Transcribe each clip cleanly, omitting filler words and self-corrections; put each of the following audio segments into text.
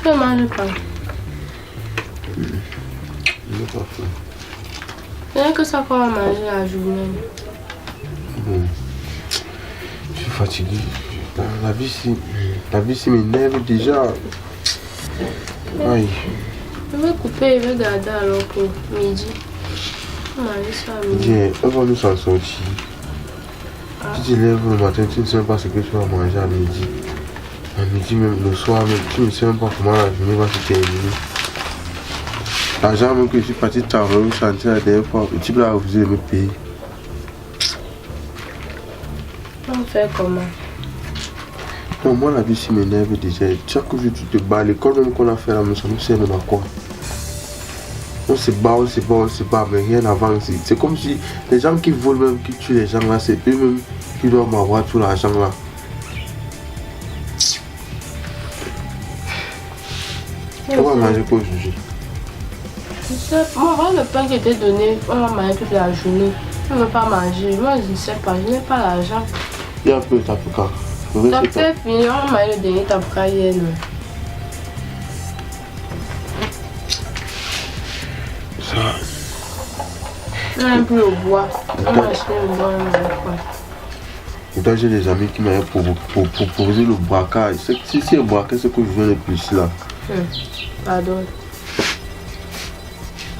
Je ne mange pas. Je n'ai pas faim. Il n'y a que ça qu'on va manger la journée. Je suis fatigué. La vie s'y m'énerve déjà. Aïe. Je vais couper, je vais garder alors pour midi. On va manger ça à midi. Viens, on va nous s'en sortir. Tu te lèves le matin, tu ne sais même pas ce que tu vas manger à midi. À midi même, le soir même, tu ne sais même pas comment la journée va se terminer. L'argent même que je suis parti travailler au chantier la dernière fois, le type a refusé de me payer. On fait comment? Non, moi la vie s'y m'énerve déjà. Chaque jour tu te bats, l'école même qu'on a fait là, ça nous sert même à quoi? On se bat, mais rien n'avance. C'est comme si les gens qui volent même, qui tuent les gens là, c'est eux-mêmes qui doivent avoir tout l'argent là. On va manger quoi aujourd'hui? Je sais, moi, le pain qui était donné, on va manger toute la journée. On ne veut pas manger. Moi, je ne sais pas, je n'ai pas l'argent. Il y a un peu de tapuka. Ça fait fini, on va manger le dernier tapuka hier. Ça. On a plus au bois. On va acheter le bois, on va quoi. Pourtant, j'ai des amis qui m'avaient proposé le braquage. Si c'est un braquage, c'est que je viens de plus là. Pardon.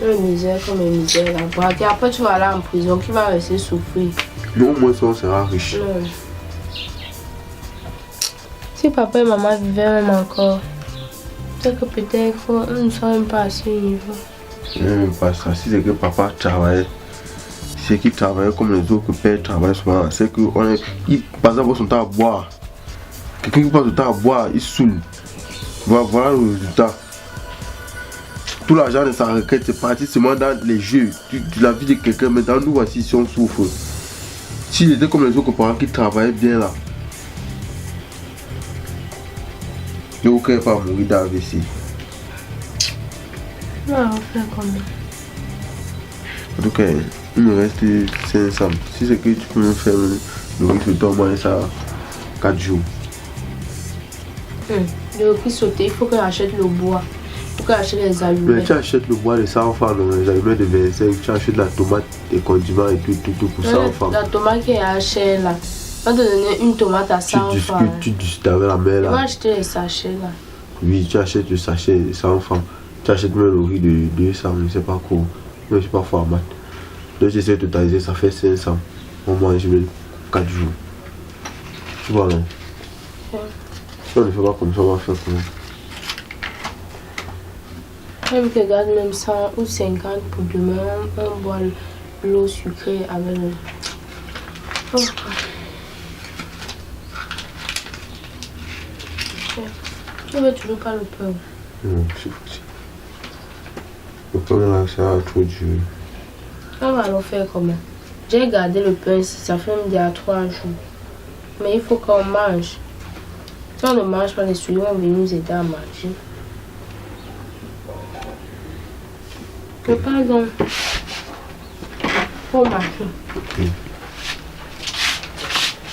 Une misère comme une misère là. Braquer, après tu vas aller en prison, qui va rester souffrir. Mais au moins, ça, on sera riche. Si papa et maman vivaient même encore, c'est que peut-être nous ne sommes même pas à ce niveau. Ce n'est même pas ça. Si c'est que papa travaillait, c'est qu'il travaillait comme les autres pères travaillent souvent. C'est qu'il passe son temps à boire. Quelqu'un qui passe son temps à boire, il saoule. Voilà le résultat. Tout l'argent de sa requête, c'est parti seulement dans les jeux de la vie de quelqu'un. Maintenant, nous voici si on souffre. S'il était comme les autres parents qui travaillaient bien là, il n'y aurait pas mourir d'AVC. Non, on fait comment? En tout cas, il me reste 500. Si c'est que tu peux me faire le riz sauté, moi, ça 4 jours. Le riz sauté, il faut que j'achète le bois. Il faut que j'achète les allumettes. Mais tu achètes le bois de 100 francs, les allumettes de 25, tu achètes la tomate, les condiments et tout pour 100 francs. La tomate qui est à cher là. On va te donner une tomate à 100 francs. Tu discutes avec la mère là. Tu vas acheter les sachets là. Oui, tu achètes le sachet de 100 francs. Tu achètes même le riz de 200, je ne sais pas quoi. Je ne suis pas fort en maths. Donc j'essaie de totaliser, ça fait 500. On mange 4 jours. Tu vois non? Si on ne fait pas comme ça, on va faire comment? Même que garde même 100 ou 50 pour demain, on boit l'eau sucrée avec le... Oh. Tu ne veux toujours pas le pain? Non, c'est foutu. Le pain là, ça va trop dur. On va le faire comment? J'ai gardé le pain ici, ça fait il y a 3 jours. Mais il faut qu'on mange. Si on ne mange pas, les souillons vont venir nous aider à manger. Mais pardon. Faut marcher.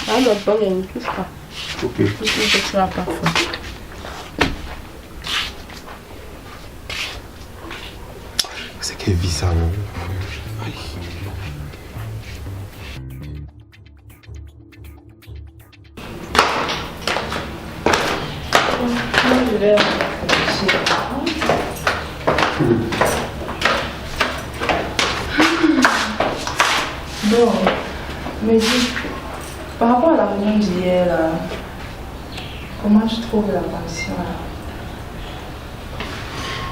Ah, le pain, il ne touche pas. Ok. Il faut que tu n'as pas faim. C'est quelle vie ça, non? Aïe. Je vais Bon, mais dis, par rapport à la réunion d'hier, là, comment tu trouves la pension là?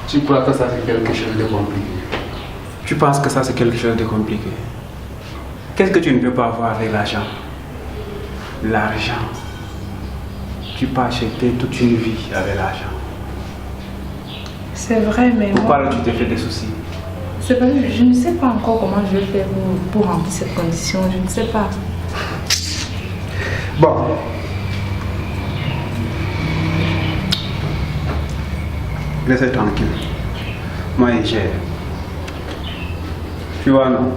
Tu crois que ça c'est quelque chose de compliqué? Tu penses que ça c'est quelque chose de compliqué? Qu'est-ce que tu ne peux pas avoir avec l'argent? L'argent. Tu peux acheter toute une vie avec l'argent. C'est vrai, mais Pourquoi moi... tu te fais des soucis? C'est parce que je ne sais pas encore comment je vais faire pour remplir cette condition. Je ne sais pas. Bon. Laissez tranquille. Moi, je gère. Tu vois, non?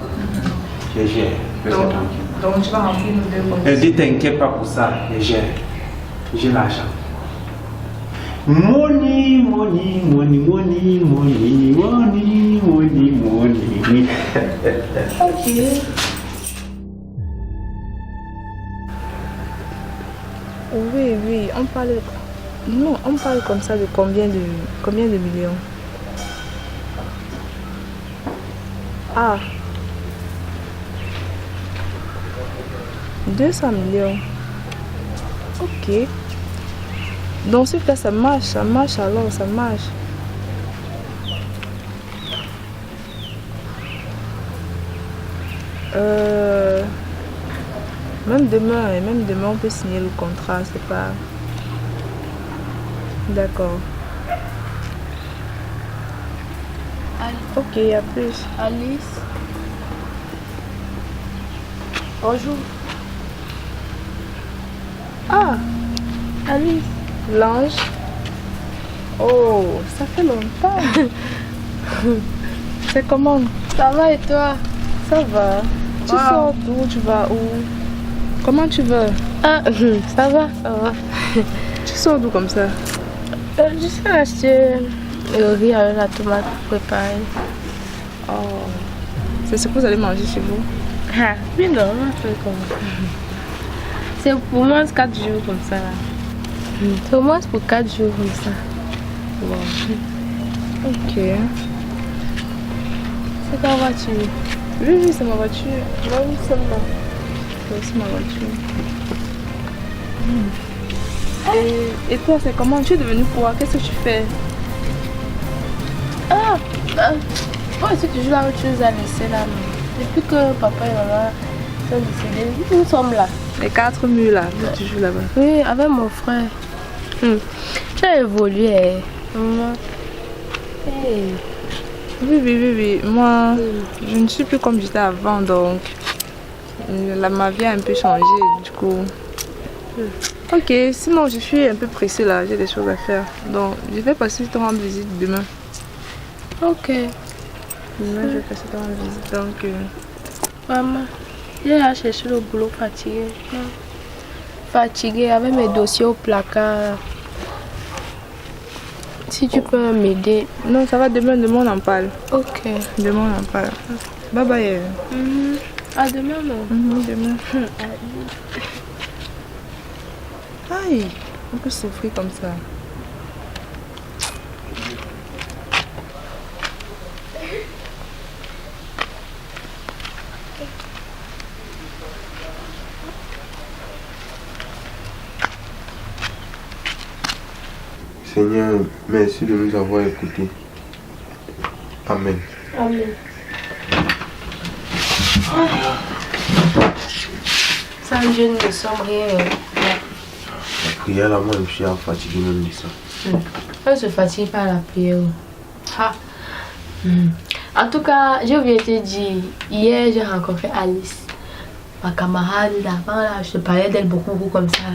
Je gère. Laissez tranquille. Donc tu vas remplir nos deux conditions. Elle dit, t'inquiète pas pour ça. Je gère. J'ai l'argent. Money, money, money, money, money, money, money, money. Ok. Oui, oui, on parle... Non, on parle comme ça de combien de millions? Ah. 200 millions. Ok. Dans ce cas, ça marche alors, ça marche. Même demain, on peut signer le contrat, c'est pas... D'accord. Ok, à plus. Alice. Bonjour. Ah, Alice. L'ange. Oh, ça fait longtemps. C'est comment? Ça va et toi? Ça va. Tu Wow. sors d'où? Tu vas où? Comment tu vas? Ah, ça va, ça va. Tu sors d'où comme ça? Je sais acheter le riz avec la tomate préparée. Oh, c'est ce que vous allez manger chez vous? Ah, oui, non, on fait comme ça. C'est pour moi 4 jours comme ça. Là. C'est au moins pour 4 jours comme ça. Wow. Ok. C'est ta voiture. Oui, c'est ma voiture. Oui, c'est là. C'est aussi ma voiture. Et toi, c'est comment? Tu es devenu quoi? Qu'est-ce que tu fais? Ah, moi aussi toujours la voiture nous a laissé là. Mais depuis que papa et maman sont décédés, nous sommes là. Les 4 murs là, vous êtes toujours là-bas. Oui, avec mon frère. Tu as évolué, maman. Hey. Oui. Moi, je ne suis plus comme j'étais avant, donc ma vie a un peu changé, du coup. Ok, sinon je suis un peu pressée là, j'ai des choses à faire. Donc, je vais passer te rendre visite demain. Ok. Demain, je vais passer te rendre visite, donc... Maman, j'ai à chercher le boulot fatigué. Fatigué avec mes dossiers au placard. Si tu peux m'aider. Non, ça va, demain on en parle. Ok. Demain on en parle. Bye bye. À demain, non? Demain. Aïe, on peut souffrir comme ça. Seigneur, merci de nous avoir écoutés. Amen. Amen. Sans Dieu, nous ne sommes rien. La prière là, moi je suis fatigué même de ça. On ne se fatigue pas à la prière. Ah. En tout cas, j'ai oublié de te dire, hier j'ai rencontré Alice. Ma camarade d'avant là, je te parlais d'elle beaucoup comme ça.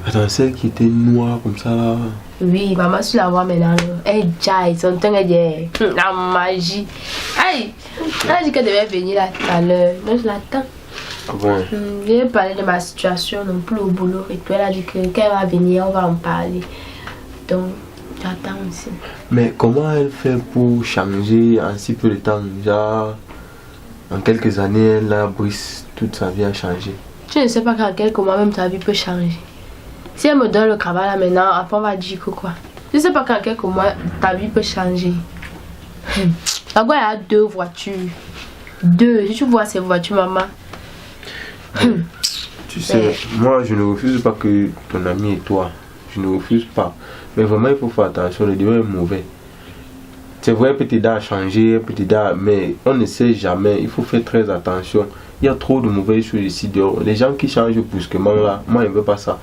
Attends, celle qui était noire comme ça là. Oui, maman, tu la vois maintenant. Elle jaille, son temps est la magie. Aïe, elle a dit qu'elle devait venir là tout à l'heure. Donc je l'attends. Ah bon? Je vais parler de ma situation non plus au boulot. Et puis elle a dit qu'elle va venir, on va en parler. Donc j'attends aussi. Mais comment elle fait pour changer en si peu de temps? Déjà, en quelques années, elle a brisé toute sa vie à changer. Je ne sais pas qu'en quelques mois même ta vie peut changer. Si elle me donne le travail là maintenant, après on va dire que quoi. Je ne sais pas qu'en quelques mois ta vie peut changer. D'abord, il y a 2 voitures. 2. Si tu vois ces voitures, maman. Tu sais, moi je ne refuse pas que ton ami et toi, je ne refuse pas. Mais vraiment il faut faire attention, le débat est mauvais. C'est vrai, elle peut t'aider à changer, elle peut t'aider à... mais on ne sait jamais, il faut faire très attention. Il y a trop de mauvaises choses ici dehors. Les gens qui changent brusquement là, moi je ne veux pas ça.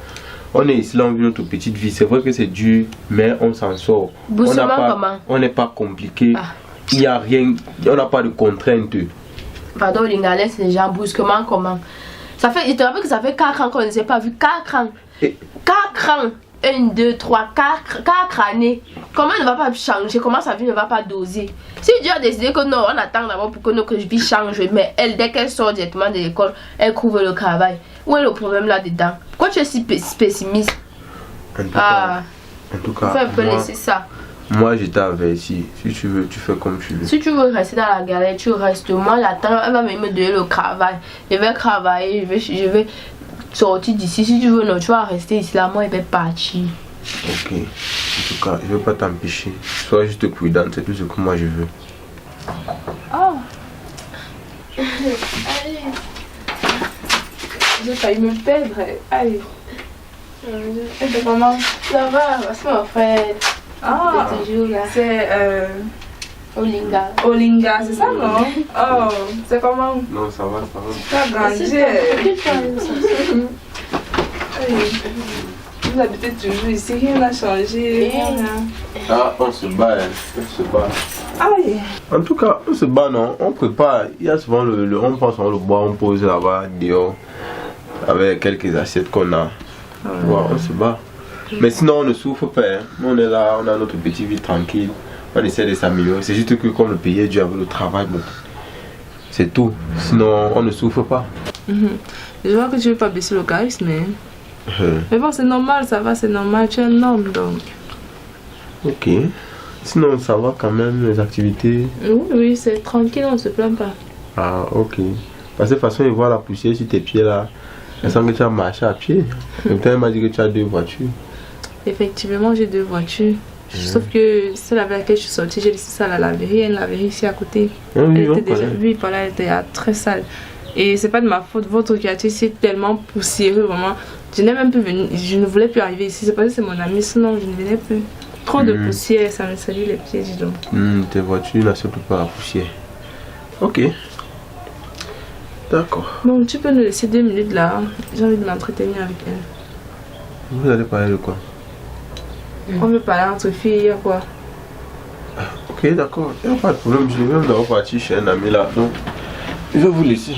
On est ici là, on vit notre petite vie. C'est vrai que c'est dur, mais on s'en sort. On n'est pas compliqué. Ah. Il n'y a rien, on n'a pas de contraintes. Pardon, Lingalais, c'est les gens brusquement comment. Ça fait, je te rappelle que ça fait 4 ans qu'on ne s'est pas vu. 4 ans. 4 ans. 1, 2, 3, 4 années. Comment elle ne va pas changer? Comment sa vie ne va pas doser? Si Dieu a décidé que non, on attend d'abord pour que notre vie change. Mais elle, dès qu'elle sort directement de l'école, elle couvre le travail. Où est le problème là-dedans? Pourquoi tu es si pessimiste? En tout cas, En tout cas, Il faut un peu moi, laisser ça. moi je t'ai averti. Si tu veux, tu fais comme tu veux. Si tu veux rester dans la galère, tu restes. Moi, j'attends. Elle va me donner le travail. Je vais travailler. Je vais sortir d'ici. Si tu veux, non, tu vas rester ici. Là, moi, je vais partir. Ok. En tout cas, je ne veux pas t'empêcher. Sois juste prudente. C'est tout ce que moi je veux. Oh. Allez. J'ai failli me perdre. Allez. C'est comment? Ça va, c'est mon frère. Ah, C'est toujours là. c'est Olinga. Olinga, c'est ça, non? Oh, c'est comment? Non, ça va, ça va. Tu as grandi. Vous habitez toujours ici, rien n'a changé. Rien. Ah, on se bat, hein. On se bat. Aïe. En tout cas, on se bat, non? On prépare. Il y a souvent on prend souvent le bois, on pose là-bas, dehors, avec quelques assiettes qu'on a. Ouais, on se bat. Mais sinon, on ne souffre pas. Hein. On est là, on a notre petite vie tranquille. On essaie de s'améliorer. C'est juste que comme le pays est dur avec le travail, bon, c'est tout. Sinon, on ne souffre pas. Je vois que tu ne veux pas baisser le charisme, mais bon, c'est normal, ça va, c'est normal. Tu es un homme, donc. Ok. Sinon, ça va quand même, les activités. Oui, oui, c'est tranquille, on ne se plaint pas. Ah, ok. Parce que de toute façon, il voit la poussière sur tes pieds là. Elle sent que tu as marché à pied. Et puis, elle m'a dit que tu as 2 voitures. Effectivement, j'ai 2 voitures. Sauf que celle avec laquelle je suis sortie, j'ai laissé ça à la laverie. Il y a une laverie ici à côté. Oui, Elle on était déjà, connaît. oui, voilà, elle était très sale. Et c'est pas de ma faute, votre quartier ici est tellement poussiéreux, vraiment. Je n'ai même plus venu, je ne voulais plus arriver ici. C'est parce que c'est mon ami, sinon je ne venais plus. Trop de poussière, ça me salit les pieds, dis donc. Tes voitures n'acceptent pas la poussière. Ok. D'accord. Bon, tu peux nous laisser 2 minutes là. J'ai envie de m'entretenir avec elle. Vous allez parler de quoi? On veut parler entre filles, quoi. Ok, d'accord. Il n'y a pas de problème. Je vais même d'abord partir chez un ami là. Donc, je vais vous laisser.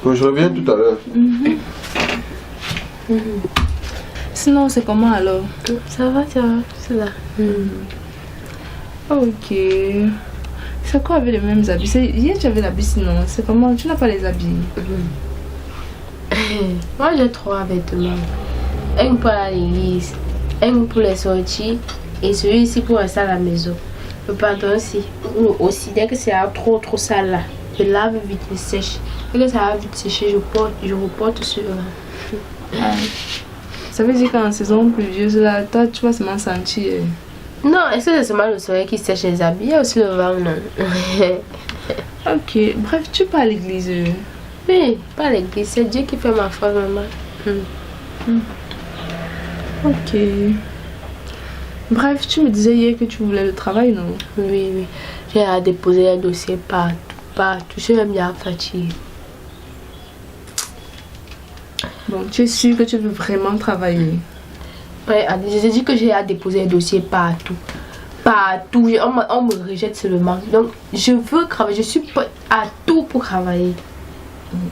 Donc, je reviens tout à l'heure. Sinon, c'est comment alors? Ça va, c'est là. Ok. C'est quoi avec les mêmes habits? Hier, tu avais l'habit sinon. C'est comment? Tu n'as pas les habits? Moi, j'ai 3 vêtements. Un pour aller à l'église, un pour les sorties et celui-ci pour rester à la maison. Le pantalon aussi, dès que c'est trop sale là, je lave vite, je sèche. Dès que ça va vite sécher, je reporte sur Ça veut dire qu'en saison pluvieuse là, toi tu vas seulement sentir. Non, est-ce que c'est seulement le soleil qui sèche les habits? Il y a aussi le vent, non? Ok, bref, tu pars à l'église. Oui, pas à l'église, c'est Dieu qui fait ma foi, maman. Ok. Bref, tu me disais hier que tu voulais le travail, non? Oui, oui. J'ai à déposer un dossier partout. Je suis même bien fatiguée. Bon, tu es sûre que tu veux vraiment travailler? Ouais, j'ai dit que j'ai à déposer un dossier partout. Partout. On me rejette seulement. Donc, je veux travailler. Je suis prête à tout pour travailler.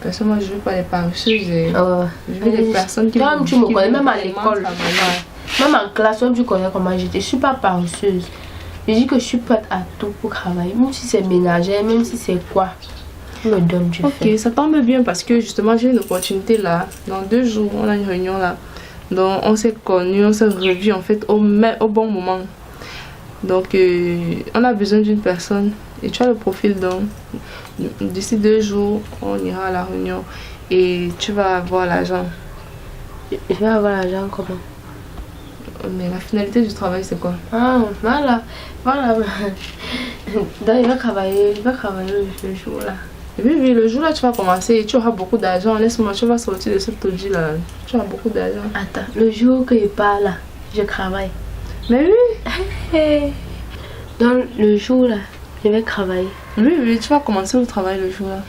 Parce que moi, je veux pas les paresseuses. Je veux des personnes qui même tu me connais, même à vraiment l'école. travailler. Même en classe, même tu connais comment j'étais. Je suis pas paresseuse. Je dis que je suis prête à tout pour travailler. Même si c'est ménagère, même si c'est quoi. Tu me donnes du fait. Ok, ça tombe bien parce que justement, j'ai une opportunité là. Dans 2 jours, on a une réunion là. Donc, on s'est connus, on s'est revus en fait au bon moment. Donc, on a besoin d'une personne. Et tu as le profil, donc d'ici 2 jours, on ira à la réunion et tu vas avoir l'argent. Je vais avoir l'argent comment? Mais la finalité du travail, c'est quoi? Ah, voilà. Donc, je vais travailler le jour là. Oui, oui, le jour là, tu vas commencer et tu auras beaucoup d'argent. Laisse-moi, tu vas sortir de cette taudis là. Tu auras beaucoup d'argent. Attends, le jour que je pars là, je travaille. Mais oui! Donc, le jour là, je vais travailler. Oui, oui, tu vas commencer le travail le jour là.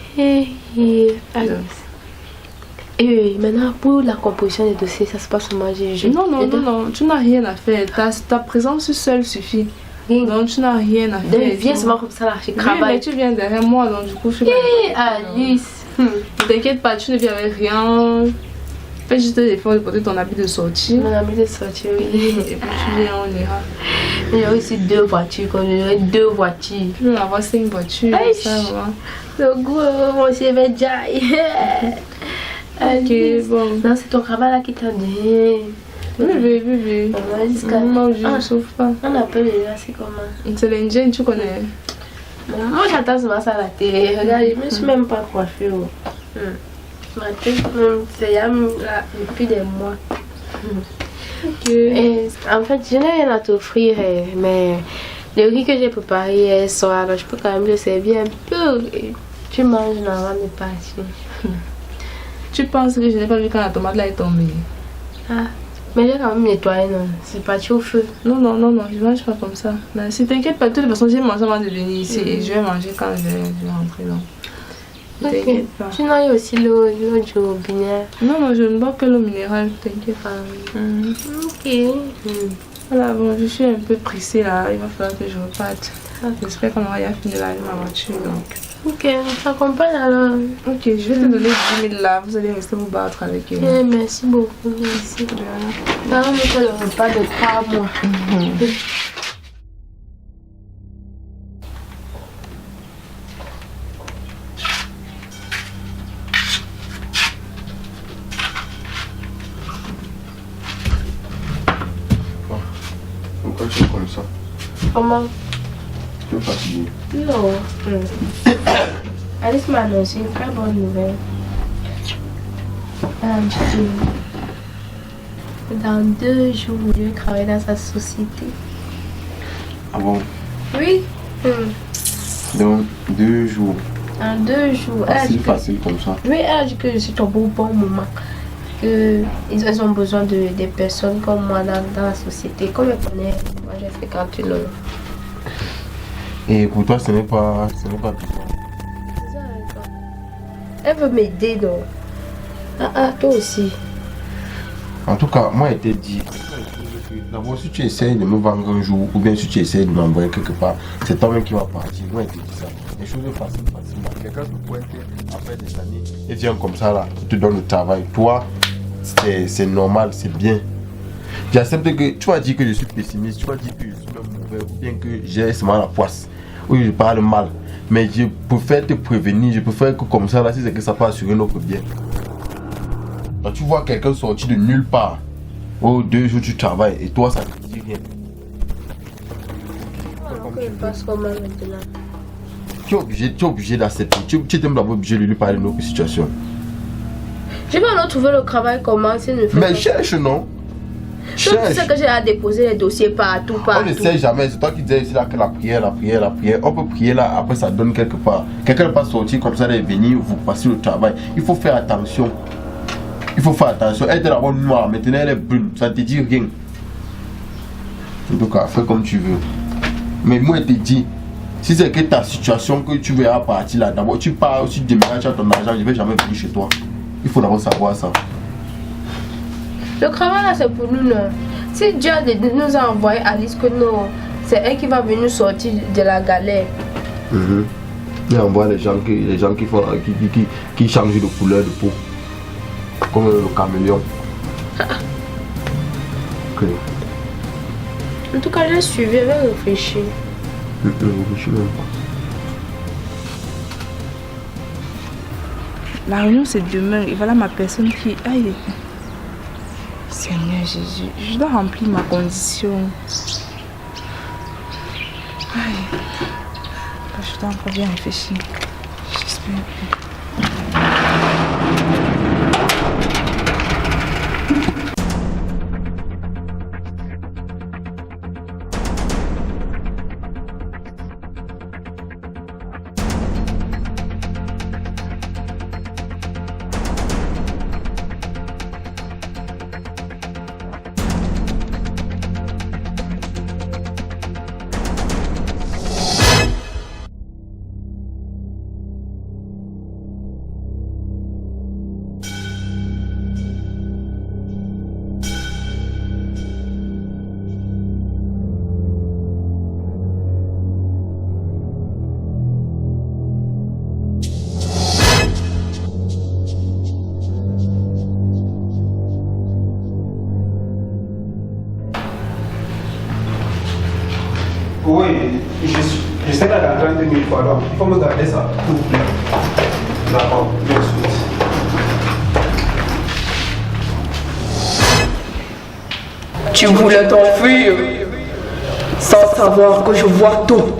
Et maintenant, pour la composition des dossiers, ça se passe comment? Non, tu n'as rien à faire. Ta présence seule suffit. Donc tu n'as rien à faire. Viens seulement comme ça là, je travaille. Oui, mais tu viens derrière moi, donc du coup je suis Alice. Ne t'inquiète pas, tu ne viens avec rien. Fais juste l'effort de porter ton habit de sortie. Mon habit de sortie, oui. Et puis tu viens, on ira. J'ai aussi 2 voitures, quand j'aurai 2 voitures. Tu veux avoir 5 voitures. Aïe. Ça, voilà. Le goût, mon CV déjà. Ok, bon. Non, c'est ton travail là qui t'a dit. Oui. Moi, je ne souffre pas. On appelle déjà, c'est comment? C'est l'Indien, tu connais? Moi, j'attends souvent ça à la télé. Regarde, je ne me suis même pas coiffée. Ma tête, c'est là depuis des mois. Et, en fait, je n'ai rien à t'offrir, mais le riz que j'ai préparé hier soir, je peux quand même le servir un peu. Et tu manges avant de partir. Tu penses que je n'ai pas vu quand la tomate là est tombée? Ah, mais j'ai quand même nettoyé, non? C'est parti au feu. Non, je ne mange pas comme ça. Mais si t'inquiète pas, de toute façon, j'ai mangé avant de venir ici et je vais manger quand je vais rentrer. Donc. T'inquiète pas. Sinon, il y a aussi l'eau du robinet. Non, je ne bois que l'eau minérale, t'inquiète pas. Ok. Voilà, bon, je suis un peu pressée là, il va falloir que je reparte. J'espère qu'on aura fini de laver ma voiture. Donc. Ok, je t'accompagne alors. Ok, je vais te donner 10 000 là, vous allez rester vous battre avec eux. Merci beaucoup, merci. Là, on fait le repas de 3 mois. Pourquoi tu es comme ça? Comment? Tu es fatigué? Non. Alice m'a annoncé une très bonne nouvelle. Dans 2 jours, je vais travailler dans sa société. Ah bon? Oui. Dans 2 jours. En 2 jours. Facile comme ça. Oui, elle a dit que je suis tombée au bon moment. Ils ont besoin de des personnes comme moi dans la société. Comme elle connaît, moi j'ai 51 ans. Et pour toi, ce n'est pas bizarre. Elle veut m'aider donc. Toi aussi. En tout cas, moi, je t'ai dit, d'abord, si tu essayes de me vendre un jour, ou bien si tu essayes de m'envoyer quelque part, c'est toi-même qui vas partir. Moi, je t'ai dit ça. Les choses facilement. Quelqu'un te pointe après des années et vient comme ça, là, il te donne le travail. Toi, c'est normal, c'est bien. J'accepte que tu vas dire que je suis pessimiste, tu vas dire que je suis même mauvais, ou bien que j'ai seulement la poisse, ou je parle mal. Mais je préfère te prévenir, je préfère que comme ça, là, si c'est que ça peut assurer notre bien. Quand tu vois quelqu'un sortir de nulle part, 2 jours tu travailles, et toi, ça ne te dit rien. Tu es obligé d'accepter, tu es même d'abord obligé de lui parler de notre situation. Je vais alors trouver le travail comment si ne fait mais cherche, non? Tu sais que j'ai à déposer les dossiers partout. On ne sait jamais, c'est toi qui disais ici là que la prière. On peut prier là, après ça donne quelque part. Quelqu'un ne peut pas sortir comme ça et venir, vous passer le travail. Il faut faire attention. Elle était d'abord noire, maintenant elle est brune, ça ne te dit rien. En tout cas, fais comme tu veux. Mais moi je te dis, si c'est que ta situation que tu veux à partir là, d'abord tu pars aussi, tu déménages ton argent, je ne vais jamais venir chez toi. Il faut d'abord savoir ça. Le travail là c'est pour nous non. Si Dieu nous a envoyé Alice que non, c'est elle qui va venir sortir de la galère. Il envoie les gens qui changent de couleur de peau. Comme le caméléon. Okay. En tout cas j'ai suivi, je vais réfléchir. La réunion c'est demain et voilà ma personne qui... Aïe. Seigneur Jésus, je dois remplir ma condition. Aïe. Je dois encore bien réfléchir. J'espère. Oui, je sais la grande 2000 fois, donc il faut me garder ça, s'il vous plaît. D'accord, bien sûr. Tu voulais t'enfuir sans savoir que je vois tout.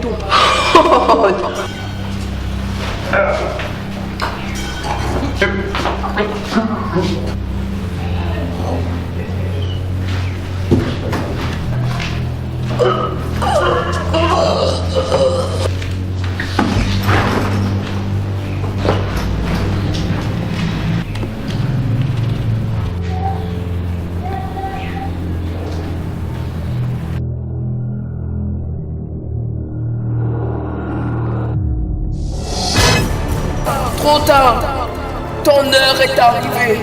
Trop tard, ton heure est arrivée.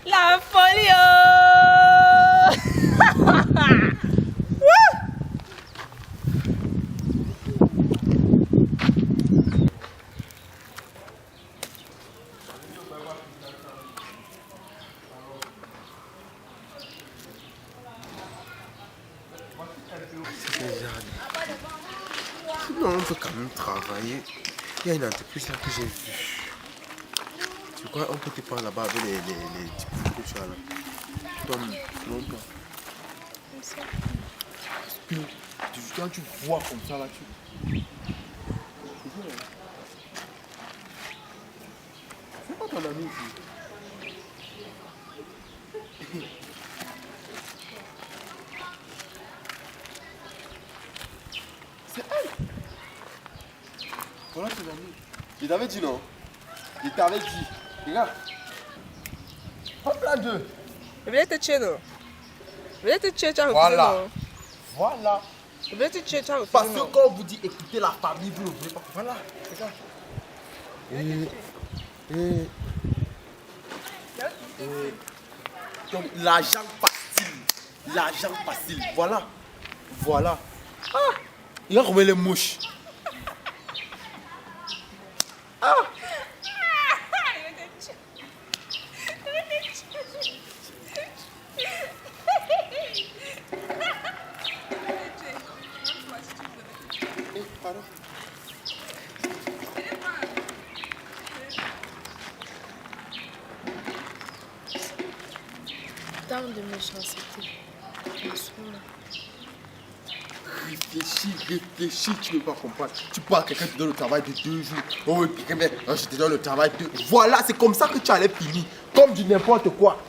La folie. Non, on peut quand même travailler. Il y a une entreprise là que j'ai vue. Tu crois on peut te prendre là-bas avec les petits boulots que tu as là? Tom, non pas. Quand tu vois comme ça là, tu... C'est pas ton ami ici. C'est elle. Voilà tes amis. Il t'avait dit non. Il t'avait dit. Regarde. Hop là deux. Venez te tuer, non? Venez te tuer, tu as refusé, Voilà. non? Voilà. Venez te tuer, tu as refusé, Parce que non? quand on vous dit écoutez la famille, vous ne voulez pas. Voilà. Regarde. Donc l'argent facile. L'argent facile. Voilà. Voilà. Ah. Il a remis les mouches. Ah. Pardon. Tant de méchanceté. Réfléchis, tu ne peux pas comprendre. Tu parles à quelqu'un qui te donne le travail de 2 jours. Oh, quelqu'un je te donne le travail de... Voilà, c'est comme ça que tu allais finir. Comme du n'importe quoi.